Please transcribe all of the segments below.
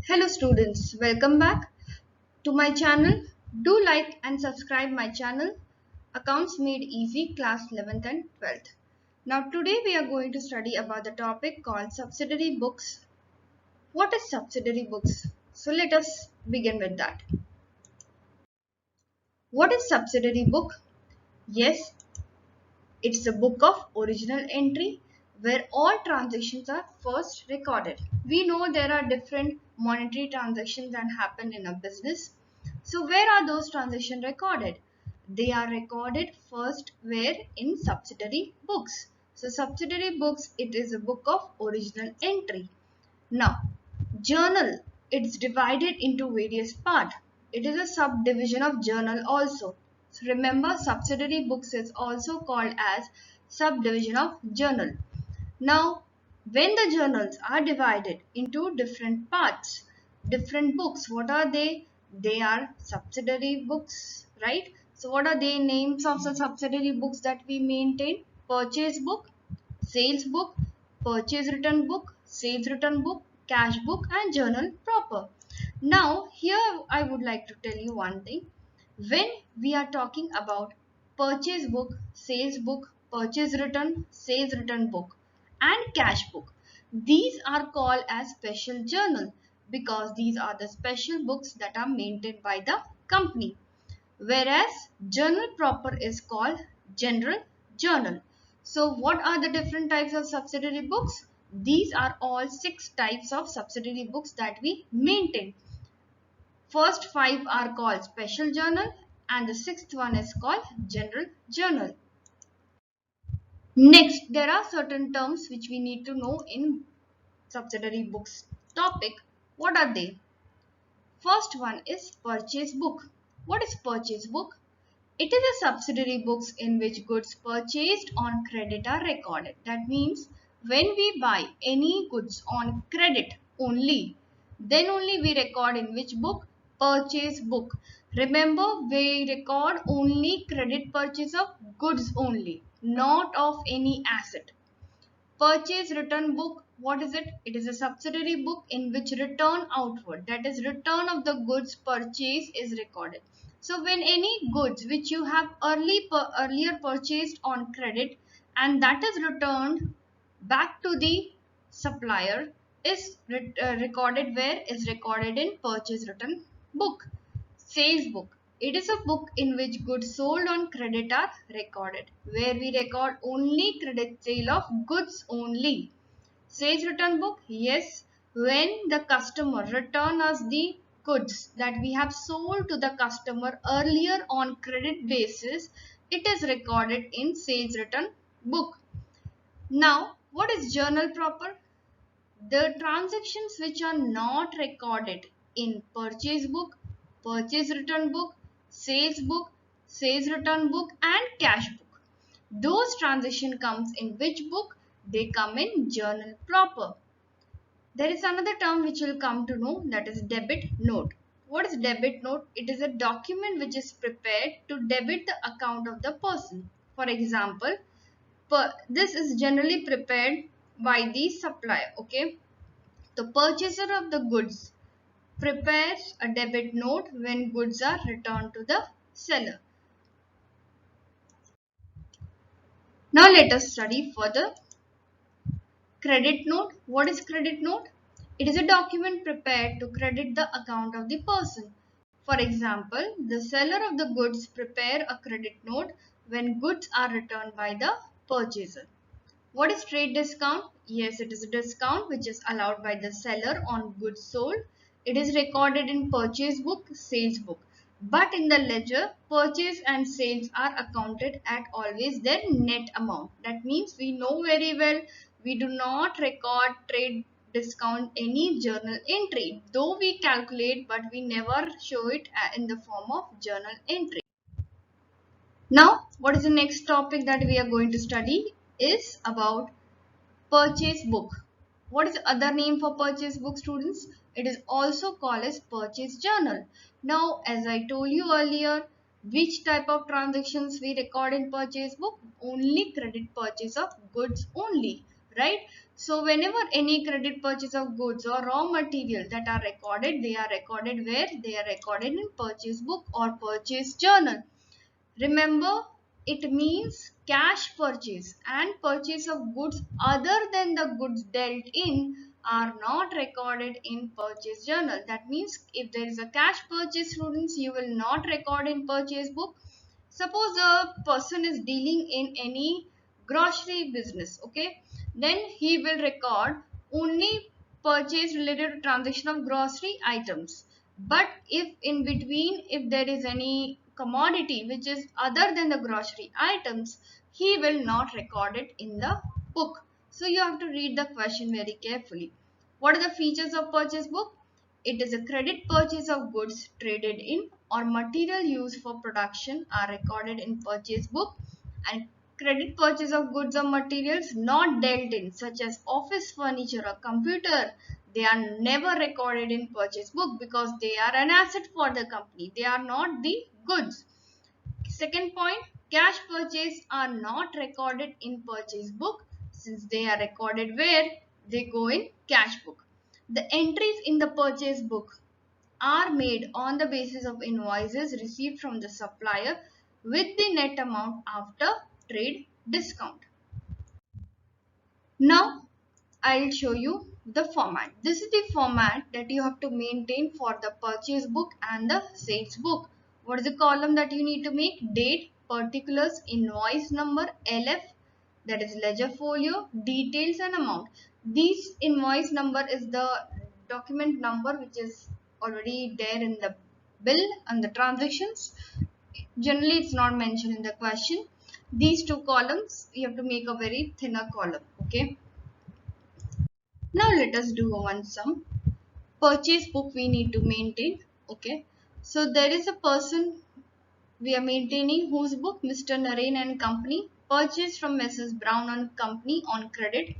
Hello students, welcome back to my channel. Do like and subscribe my channel Accounts Made Easy class 11th and 12th. Now today we are going to study about the topic called subsidiary books. What is subsidiary books? So let us begin with that. What is subsidiary book? Yes, it's a book of original entry where all transactions are first recorded. We know there are different monetary transactions that happen in a business. So where are those transactions recorded? They are recorded first where in subsidiary books. So subsidiary books, it is a book of original entry. Now, journal, it's divided into various parts. It is a subdivision of journal also. So remember, subsidiary books is also called as subdivision of journal. Now, when the journals are divided into different parts, different books, what are they? They are subsidiary books, right? So what are the names of the subsidiary books that we maintain? Purchase book, sales book, purchase return book, sales return book, cash book and journal proper. Now here I would like to tell you one thing. When we are talking about purchase book, sales book, purchase return, sales return book and cash book, these are called as special journal because these are the special books that are maintained by the company. Whereas journal proper is called general journal. So what are the different types of subsidiary books? These are all 6 types of subsidiary books that we maintain. First 5 are called special journal and the 6th one is called general journal. Next, there are certain terms which we need to know in subsidiary books topic. What are they? First one is purchase book. What is purchase book? It is a subsidiary books in which goods purchased on credit are recorded. That means when we buy any goods on credit only, then only we record in which book? Purchase book. Remember, we record only credit purchase of goods only, not of any asset. Purchase return book, what is it? It is a subsidiary book in which return outward, that is return of the goods purchased is recorded. So when any goods which you have earlier purchased on credit and that is returned back to the supplier is recorded where? Is recorded in purchase return book. Sales book. It is a book in which goods sold on credit are recorded, where we record only credit sale of goods only. Sales return book, yes, when the customer return us the goods that we have sold to the customer earlier on credit basis, it is recorded in sales return book. Now, what is journal proper? The transactions which are not recorded in purchase book, purchase return book, sales return book and cash book. Those transaction comes in which book? They come in journal proper. There is another term which you'll come to know, that is debit note. What is debit note? It is a document which is prepared to debit the account of the person. For example, this is generally prepared by the supplier. Okay. The purchaser of the goods prepares a debit note when goods are returned to the seller. Now let us study further. Credit note. What is credit note? It is a document prepared to credit the account of the person. For example, the seller of the goods prepare a credit note when goods are returned by the purchaser. What is trade discount? Yes, it is a discount which is allowed by the seller on goods sold. It is recorded in purchase book, sales book. But in the ledger, purchase and sales are accounted at always their net amount. That means we know very well we do not record trade discount any journal entry. Though we calculate, but we never show it in the form of journal entry. Now, what is the next topic that we are going to study is about purchase book. What is the other name for purchase book, students? It is also called as purchase journal. Now, as I told you earlier, which type of transactions we record in purchase book? Only credit purchase of goods only. right? So whenever any credit purchase of goods or raw material that are recorded, they are recorded where? They are recorded in purchase book or purchase journal. Remember, it means cash purchase and purchase of goods other than the goods dealt in are not recorded in purchase journal. That means if there is a cash purchase, students, you will not record in purchase book. Suppose a person is dealing in any grocery business, okay, then he will record only purchase related to transaction of grocery items. But if in between, if there is any commodity which is other than the grocery items, he will not record it in the book. So you have to read the question very carefully. What are the features of purchase book? It is a credit purchase of goods traded in or material used for production are recorded in purchase book, and credit purchase of goods or materials not dealt in such as office furniture or computer, they are never recorded in purchase book because they are an asset for the company. They are not the goods. Second point, cash purchase are not recorded in purchase book since they are recorded where? They go in cash book. The entries in the purchase book are made on the basis of invoices received from the supplier with the net amount after trade discount. Now I'll show you the format. This is the format that you have to maintain for the purchase book and the sales book. What is the column that you need to make? Date, particulars, invoice number, LF, that is ledger folio, details and amount. This invoice number is the document number which is already there in the bill and the transactions. Generally it's not mentioned in the question. These two columns you have to make a very thinner column, okay. Now let us do one sum. Purchase book we need to maintain. Okay. So there is a person we are maintaining whose book Mr. Narain and Company purchased from Mrs. Brown and Company on credit.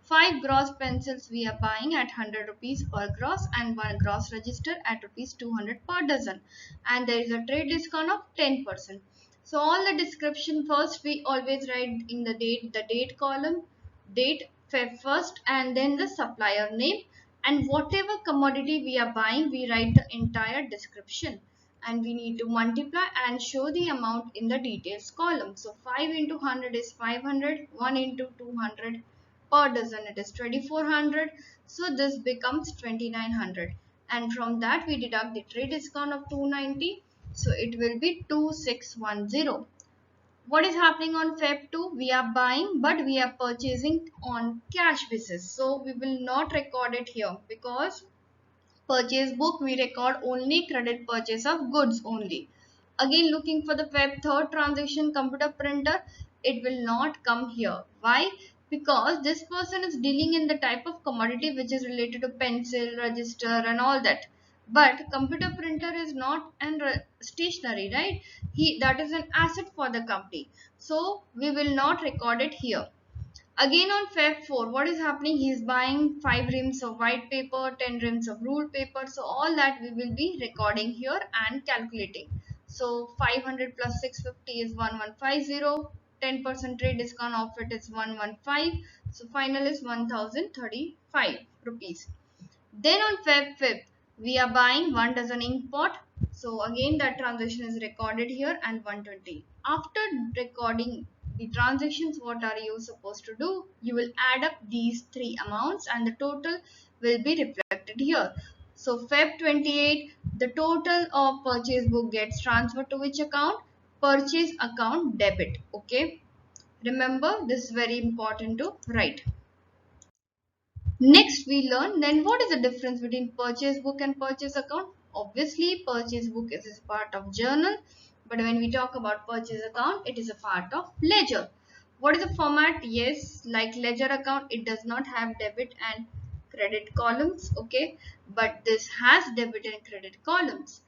5 gross pencils we are buying at 100 rupees per gross and 1 gross register at rupees 200 per dozen. And there is a trade discount of 10%. So all the description first we always write in the date column, date, Feb 1st, and then the supplier name, and whatever commodity we are buying we write the entire description, and we need to multiply and show the amount in the details column. So 5 into 100 is 500, 1 into 200 per dozen it is 2400, so this becomes 2900, and from that we deduct the trade discount of 290, so it will be 2610. What is happening on Feb 2? We are buying but we are purchasing on cash basis, so we will not record it here because purchase book we record only credit purchase of goods only. Again looking for the Feb 3rd transaction computer printer, it will not come here. Why? Because this person is dealing in the type of commodity which is related to pencil, register and all that. But computer printer is not an stationery, right? That is an asset for the company. So we will not record it here. Again on Feb 4, what is happening? He is buying 5 reams of white paper, 10 reams of ruled paper. So all that we will be recording here and calculating. So 500 plus 650 is 1150. 10% trade discount of it is 115. So final is 1035 rupees. Then on Feb 5th, we are buying 1 dozen ink pot. So again that transaction is recorded here and 120. After recording the transactions, what are you supposed to do? You will add up these three amounts and the total will be reflected here. So Feb 28, the total of purchase book gets transferred to which account? Purchase account debit. Okay. Remember, this is very important to write. Next we learn then what is the difference between purchase book and purchase account. Obviously purchase book is a part of journal, but when we talk about purchase account it is a part of ledger. What is the format? Yes, like ledger account it does not have debit and credit columns, okay, but this has debit and credit columns.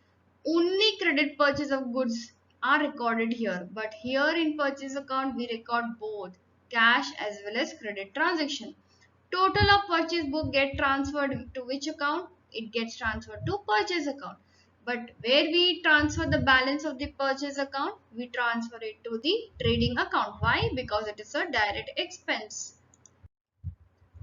Only credit purchase of goods are recorded here, but here in purchase account we record both cash as well as credit transaction. Total of purchase book get transferred to which account? It gets transferred to purchase account. But where we transfer the balance of the purchase account, we transfer it to the trading account. Why? Because it is a direct expense.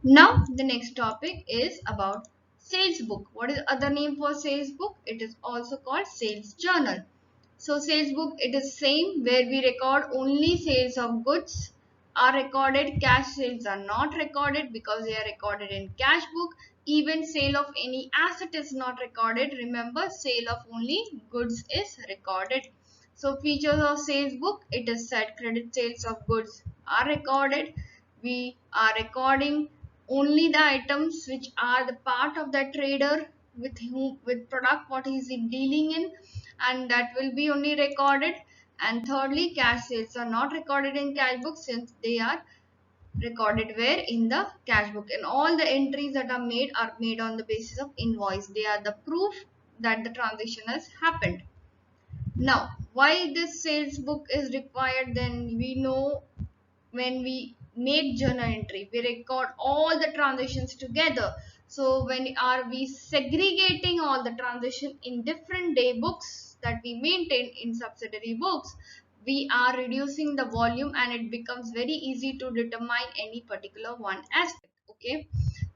Now the next topic is about sales book. What is other name for sales book? It is also called sales journal. So sales book, it is same where we record only sales of goods are recorded. Cash sales are not recorded because they are recorded in cash book. Even sale of any asset is not recorded. Remember, sale of only goods is recorded. So features of sales book, it is said credit sales of goods are recorded. We are recording only the items which are the part of the trader with whom with product what he is dealing in, and that will be only recorded. And thirdly, cash sales are not recorded in cash book since they are recorded where in the cash book, and all the entries that are made on the basis of invoice. They are the proof that the transaction has happened. Now why this sales book is required, then we know when we make journal entry we record all the transactions together. So when are we segregating all the transaction in different day books that we maintain in subsidiary books, we are reducing the volume and it becomes very easy to determine any particular one aspect. Okay,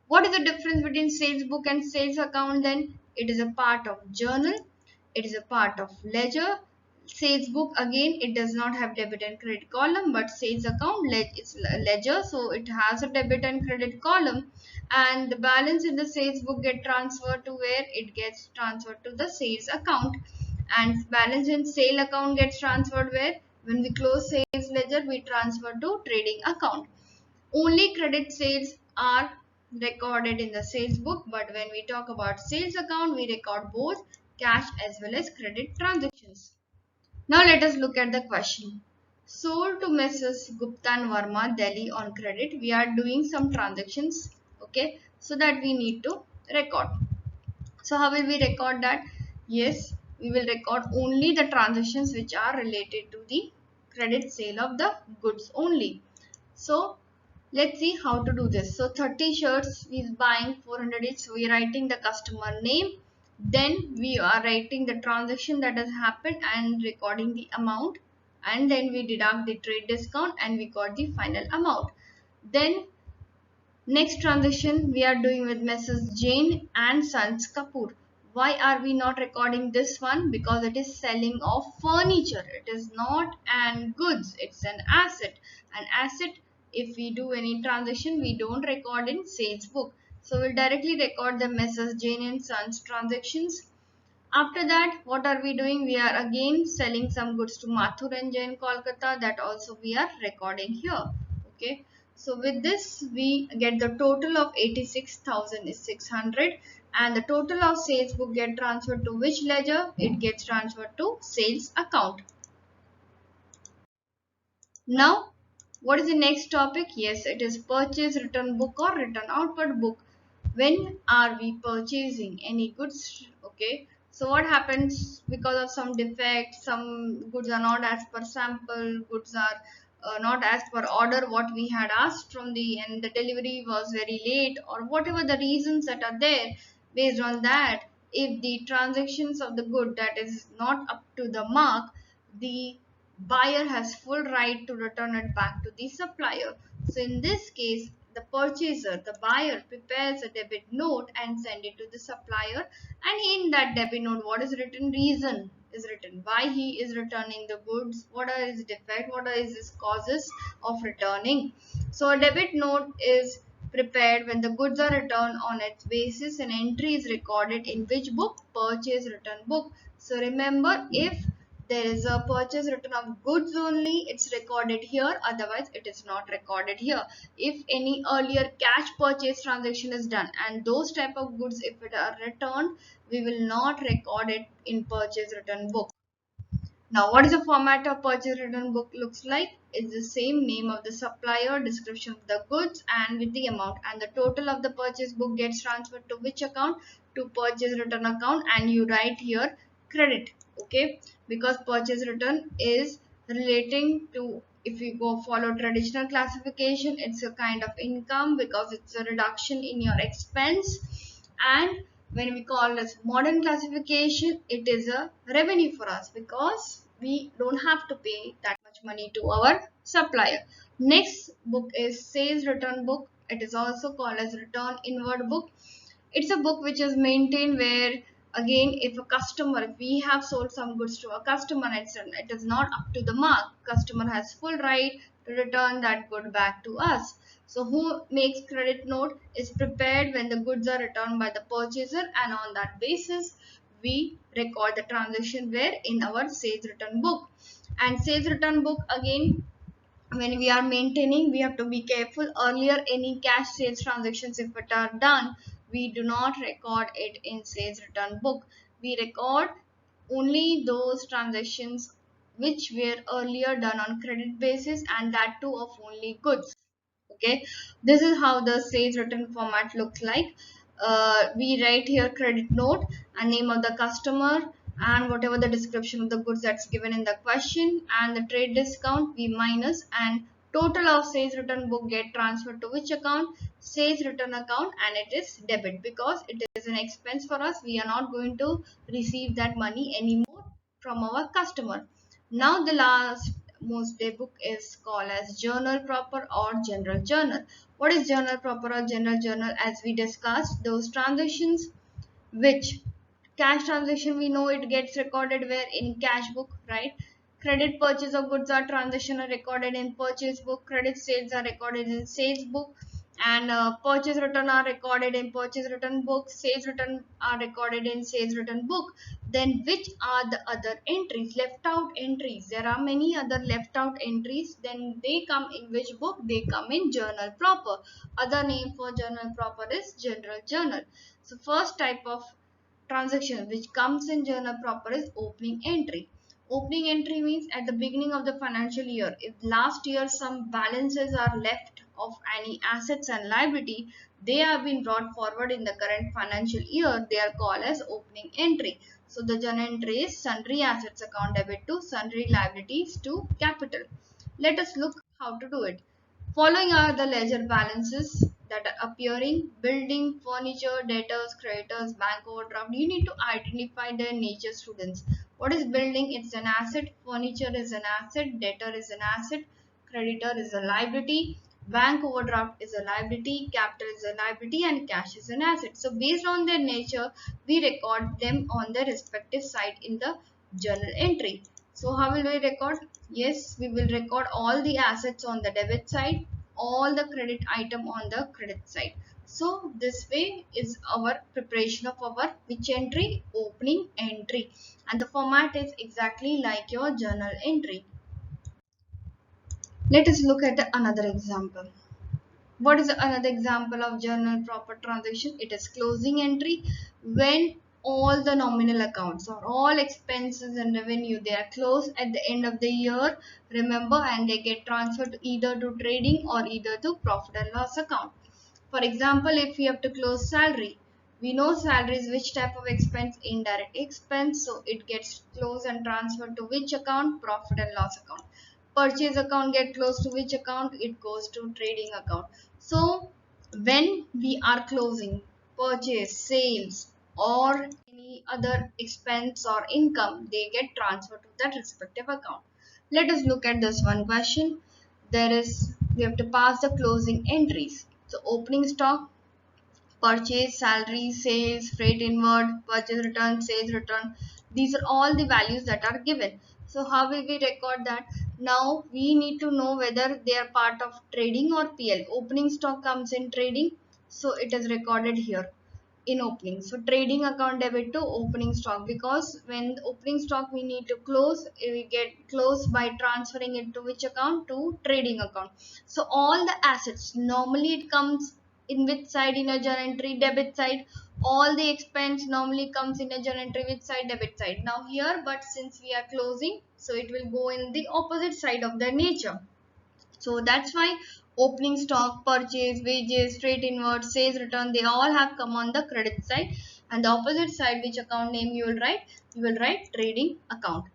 what is the difference between sales book and sales account? Then it is a part of journal, it is a part of ledger. Sales book, again, it does not have debit and credit column, but sales account is ledger, so it has a debit and credit column, and the balance in the sales book get transferred to where it gets transferred to the sales account, and balance in sale account gets transferred where when we close sales ledger we transfer to trading account. Only credit sales are recorded in the sales book, but when we talk about sales account, we record both cash as well as credit transactions. Now let us look at the question. Sold to Mrs. Gupta and Verma, Delhi on credit. We are doing some transactions, okay, so that we need to record. So how will we record that? Yes, we will record only the transactions which are related to the credit sale of the goods only. So let's see how to do this. So 30 shirts we is buying 400 each. So we are writing the customer name. Then we are writing the transaction that has happened and recording the amount. And then we deduct the trade discount and we got the final amount. Then next transaction we are doing with Mrs. Jane and Sons Kapoor. Why are we not recording this one? Because it is selling of furniture. It is not an goods. It's an asset. An asset, if we do any transaction, we don't record in sales book. So we'll directly record the Mrs. Jane and Sons transactions. After that, what are we doing? We are again selling some goods to Mathur and Jain Kolkata. That also we are recording here. Okay. So with this, we get the total of 86,000 is 600, and the total of sales book get transferred to which ledger? It gets transferred to sales account. Now, what is the next topic? Yes, it is purchase return book or return outward book. When are we purchasing any goods? Okay, so what happens because of some defect, some goods are not as per sample, goods are not as per order what we had asked from the, and the delivery was very late, or whatever the reasons that are there. Based on that, if the transactions of the good that is not up to the mark, the buyer has full right to return it back to the supplier. So in this case, the purchaser, the buyer, prepares a debit note and send it to the supplier, and in that debit note what is written? Reason is written why he is returning the goods, what are his defect, what are his causes of returning. So a debit note is prepared when the goods are returned. On its basis an entry is recorded in which book? Purchase return book. So remember, if there is a purchase return of goods only, it's recorded here, otherwise it is not recorded here. If any earlier cash purchase transaction is done and those type of goods if it are returned, we will not record it in purchase return book. Now what is the format of purchase return book looks like? It's the same: name of the supplier, description of the goods, and with the amount, and the total of the purchase book gets transferred to which account? To purchase return account, and you write here credit. Okay, because purchase return is relating to, if you go follow traditional classification, it's a kind of income because it's a reduction in your expense, and when we call as modern classification, it is a revenue for us because we don't have to pay that much money to our supplier. Next book is sales return book. It is also called as return inward book. It's a book which is maintained where, again, if a customer, if we have sold some goods to a customer and it is not up to the mark, customer has full right to return that good back to us. So who makes credit note is prepared when the goods are returned by the purchaser, and on that basis we record the transaction where in our sales return book. And sales return book, again, when we are maintaining, we have to be careful. Earlier, any cash sales transactions, if it are done, we do not record it in sales return book. We record only those transactions which were earlier done on credit basis, and that too of only goods. Okay, this is how the sales return format looks like. We write here credit note and name of the customer and whatever the description of the goods that's given in the question, and the trade discount we minus, and total of sales return book get transferred to which account? Sales return account, and it is debit because it is an expense for us. We are not going to receive that money anymore from our customer. Now the last most day book is called as journal proper or general journal. What is journal proper or general journal? As we discussed, those transactions which cash transaction, we know it gets recorded where in cash book, right? Credit purchase of goods or transaction are recorded in purchase book. Credit sales are recorded in sales book, and purchase return are recorded in purchase return book. Sales return are recorded in sales return book. Then which are the other entries? Left out entries. There are many other left out entries. Then they come in which book? They come in journal proper. Other name for journal proper is general journal. So first type of transaction which comes in journal proper is opening entry. Opening entry means at the beginning of the financial year, if last year some balances are left of any assets and liability, they have been brought forward in the current financial year, they are called as opening entry. So the journal entry is sundry assets account debit to sundry liabilities to capital. Let us look how to do it. Following are the ledger balances that are appearing: building, furniture, debtors, creditors, bank overdraft. You need to identify their nature, students. What is building? It's an asset. Furniture is an asset. Debtor is an asset. Creditor is a liability. Bank overdraft is a liability. Capital is a liability, and cash is an asset. So based on their nature, we record them on their respective side in the journal entry. So how will we record? Yes, we will record all the assets on the debit side, all the credit item on the credit side. So this way is our preparation of our which entry? Opening entry. And the format is exactly like your journal entry. Let us look at another example. What is another example of journal proper transaction? It is closing entry, when all the nominal accounts or all expenses and revenue, they are closed at the end of the year, remember, and they get transferred either to trading or either to profit and loss account. For example, if we have to close salary, we know salary is which type of expense? Indirect expense. So it gets closed and transferred to which account? Profit and loss account. Purchase account get closed to which account? It goes to trading account. So when we are closing purchase, sales, or any other expense or income, they get transferred to that respective account. Let us look at this one question. We have to pass the closing entries. So opening stock, purchase, salary, sales, freight inward, purchase return, sales return. These are all the values that are given. So how will we record that? Now we need to know whether they are part of trading or PL. Opening stock comes in trading, so it is recorded here in opening. So trading account debit to opening stock, because when opening stock we need to close, we get closed by transferring it to which account? To trading account. So all the assets, normally it comes in which side in a journal entry? Debit side. All the expense normally comes in a journal entry which side? Debit side. Now here, but since we are closing, so it will go in the opposite side of their nature. So that's why opening stock, purchase, wages, freight inward, sales return, they all have come on the credit side, and the opposite side, which account name you will write? You will write trading account.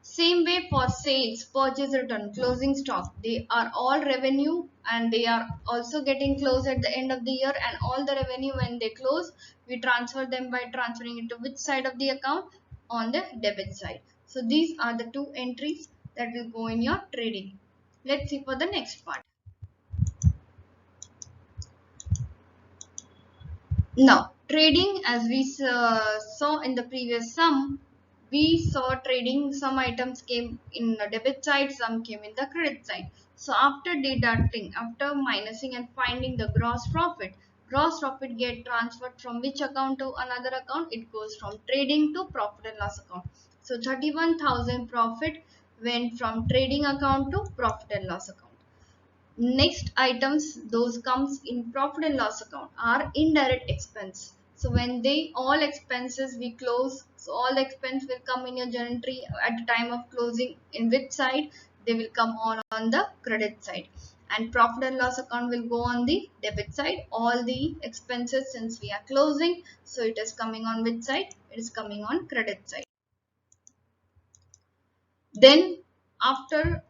Same way for sales, purchase return, closing stock, they are all revenue, and they are also getting closed at the end of the year, and all the revenue when they close, we transfer them by transferring it to which side of the account? On the debit side. So these are the two entries that will go in your trading. Let's see for the next part. Now, trading, as we saw in the previous sum, we saw trading, some items came in the debit side, some came in the credit side. So after deducting, after minusing and finding the gross profit get transferred from which account to another account? It goes from trading to profit and loss account. So 31,000 profit went from trading account to profit and loss account. Next items, those comes in profit and loss account, are indirect expense. So when they all expenses we close, so all expense will come in your journal entry at the time of closing. In which side? They will come on the credit side, and profit and loss account will go on the debit side. All the expenses, since we are closing, so it is coming on which side? It is coming on credit side. Then after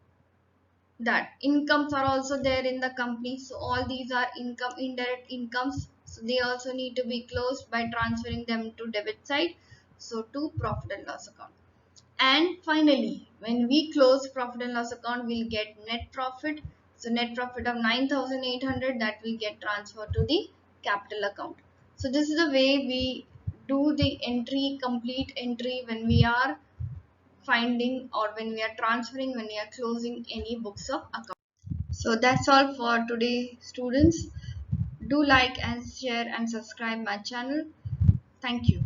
that, incomes are also there in the company, so all these are income, indirect incomes, so they also need to be closed by transferring them to debit side, so to profit and loss account. And finally, when we close profit and loss account, we'll get net profit. So net profit of 9,800, that will get transferred to the capital account. So this is the way we do the entry, complete entry, when we are finding, or when we are transferring, when we are closing any books of account. So that's all for today, students. Do like and share and subscribe my channel. Thank you.